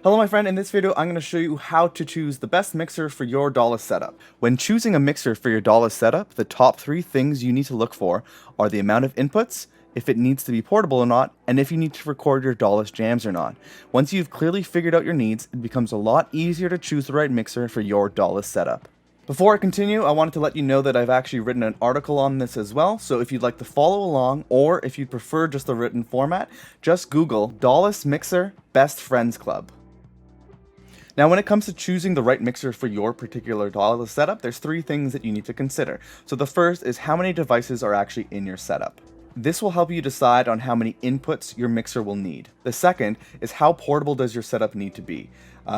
Hello my friend, in this video I'm going to show you how to choose the best mixer for your DAWless setup. When choosing a mixer for your DAWless setup, the top 3 things you need to look for are the amount of inputs, if it needs to be portable or not, and if you need to record your DAWless jams or not. Once you've clearly figured out your needs, it becomes a lot easier to choose the right mixer for your DAWless setup. Before I continue, I wanted to let you know that I've actually written an article on this as well, so if you'd like to follow along, or if you'd prefer just the written format, just Google DAWless Mixer Best Friends Club. Now, when it comes to choosing the right mixer for your particular DAWless setup, there's 3 things that you need to consider. So the first is how many devices are actually in your setup. This will help you decide on how many inputs your mixer will need. The second is how portable does your setup need to be.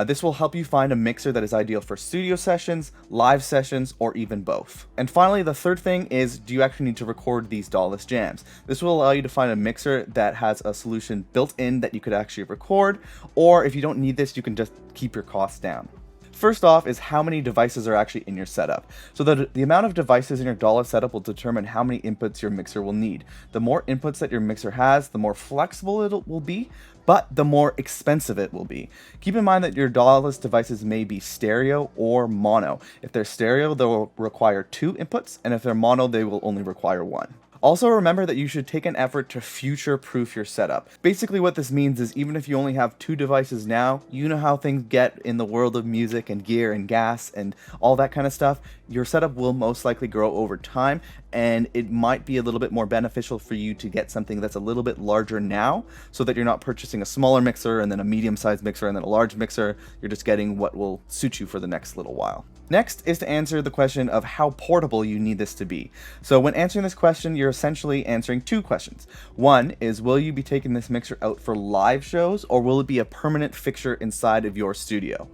This will help you find a mixer that is ideal for studio sessions, live sessions, or even both. And finally, the third thing is, do you actually need to record these DAWless jams? This will allow you to find a mixer that has a solution built in that you could actually record, or if you don't need this, you can just keep your costs down. First off is how many devices are actually in your setup. So the amount of devices in your DAWless setup will determine how many inputs your mixer will need. The more inputs that your mixer has, the more flexible it will be, but the more expensive it will be. Keep in mind that your DAWless devices may be stereo or mono. If they're stereo, they'll require 2 inputs, and if they're mono, they will only require 1. Also remember that you should take an effort to future-proof your setup. Basically what this means is even if you only have 2 devices now, you know how things get in the world of music and gear and gas and all that kind of stuff. Your setup will most likely grow over time, and it might be a little bit more beneficial for you to get something that's a little bit larger now, so that you're not purchasing a smaller mixer and then a medium-sized mixer and then a large mixer. You're just getting what will suit you for the next little while. Next is to answer the question of how portable you need this to be. So when answering this question, you're essentially answering 2 questions. One is, will you be taking this mixer out for live shows, or will it be a permanent fixture inside of your studio?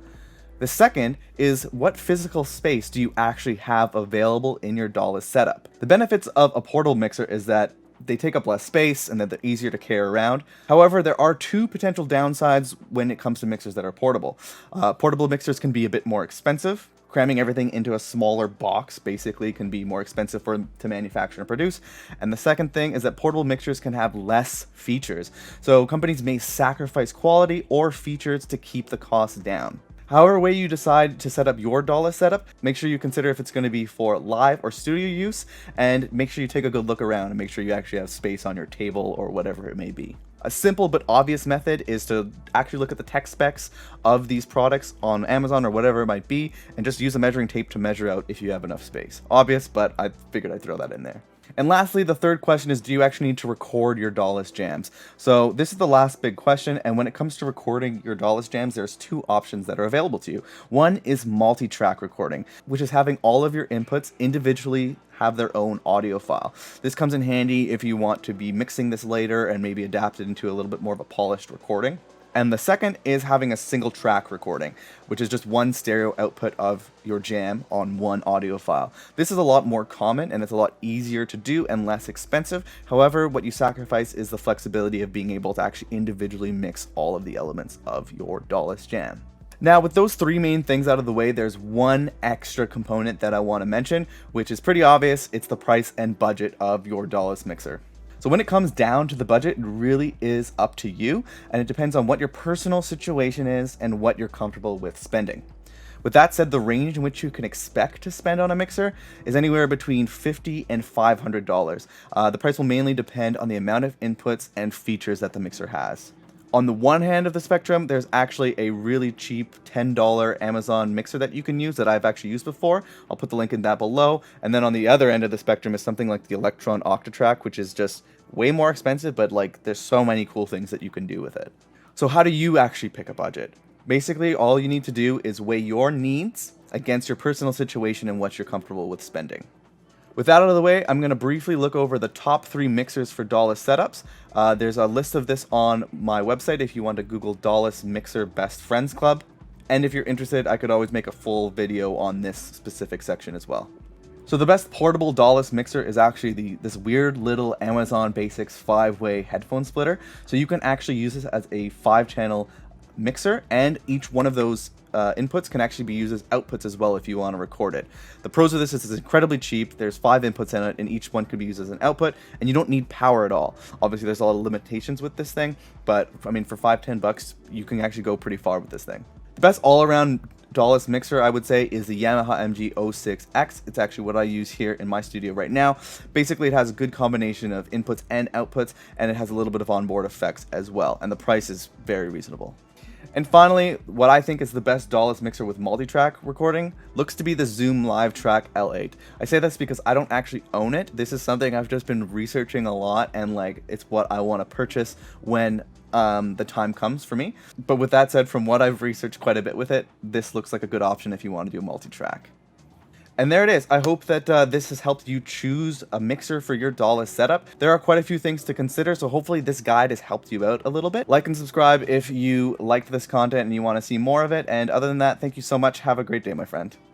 The second is, what physical space do you actually have available in your DAWless setup? The benefits of a portable mixer is that they take up less space and that they're easier to carry around. However, there are 2 potential downsides when it comes to mixers that are portable. Portable mixers can be a bit more expensive. Cramming everything into a smaller box basically can be more expensive to manufacture and produce. And the second thing is that portable mixers can have less features. So companies may sacrifice quality or features to keep the cost down. However way you decide to set up your DAWless setup, make sure you consider if it's going to be for live or studio use, and make sure you take a good look around and make sure you actually have space on your table or whatever it may be. A simple but obvious method is to actually look at the tech specs of these products on Amazon or whatever it might be, and just use a measuring tape to measure out if you have enough space. Obvious, but I figured I'd throw that in there. And lastly, the third question is, do you actually need to record your DAWless jams? So this is the last big question, and when it comes to recording your DAWless jams, there's 2 options that are available to you. One is multi-track recording, which is having all of your inputs individually have their own audio file. This comes in handy if you want to be mixing this later and maybe adapt it into a little bit more of a polished recording. And the second is having a single track recording, which is just one stereo output of your jam on one audio file. This is a lot more common and it's a lot easier to do and less expensive. However, what you sacrifice is the flexibility of being able to actually individually mix all of the elements of your DAWless jam. Now, with those 3 main things out of the way, there's one extra component that I want to mention, which is pretty obvious. It's the price and budget of your DAWless mixer. So when it comes down to the budget, it really is up to you, and it depends on what your personal situation is and what you're comfortable with spending. With that said, the range in which you can expect to spend on a mixer is anywhere between $50 and $500. The price will mainly depend on the amount of inputs and features that the mixer has. On the one hand of the spectrum, there's actually a really cheap $10 Amazon mixer that you can use that I've actually used before. I'll put the link in that below. And then on the other end of the spectrum is something like the Electron Octatrack, which is just way more expensive, but like there's so many cool things that you can do with it. So how do you actually pick a budget? Basically, all you need to do is weigh your needs against your personal situation and what you're comfortable with spending. With that out of the way, I'm going to briefly look over the top 3 mixers for DAWless setups. There's a list of this on my website if you want to Google DAWless Mixer Best Friends Club. And if you're interested, I could always make a full video on this specific section as well. So the best portable DAWless mixer is actually this weird little Amazon Basics 5-way headphone splitter. So you can actually use this as a 5-channel mixer, and each one of those inputs can actually be used as outputs as well if you want to record it. The pros of this is it's incredibly cheap. There's 5 inputs in it, and each one could be used as an output, and you don't need power at all. Obviously, there's a lot of limitations with this thing, but I mean, for $5-10, you can actually go pretty far with this thing. The best all-around DAWless mixer, I would say, is the Yamaha MG06X. It's actually what I use here in my studio right now. Basically, it has a good combination of inputs and outputs, and it has a little bit of onboard effects as well, and the price is very reasonable. And finally, what I think is the best DAWless mixer with multi-track recording looks to be the Zoom Live Track L8. I say this because I don't actually own it. This is something I've just been researching a lot, and like it's what I want to purchase when the time comes for me. But with that said, from what I've researched quite a bit with it, this looks like a good option if you want to do a multi-track. And there it is. I hope that this has helped you choose a mixer for your DAWless setup. There are quite a few things to consider, so hopefully this guide has helped you out a little bit. Like and subscribe if you liked this content and you want to see more of it. And other than that, thank you so much. Have a great day, my friend.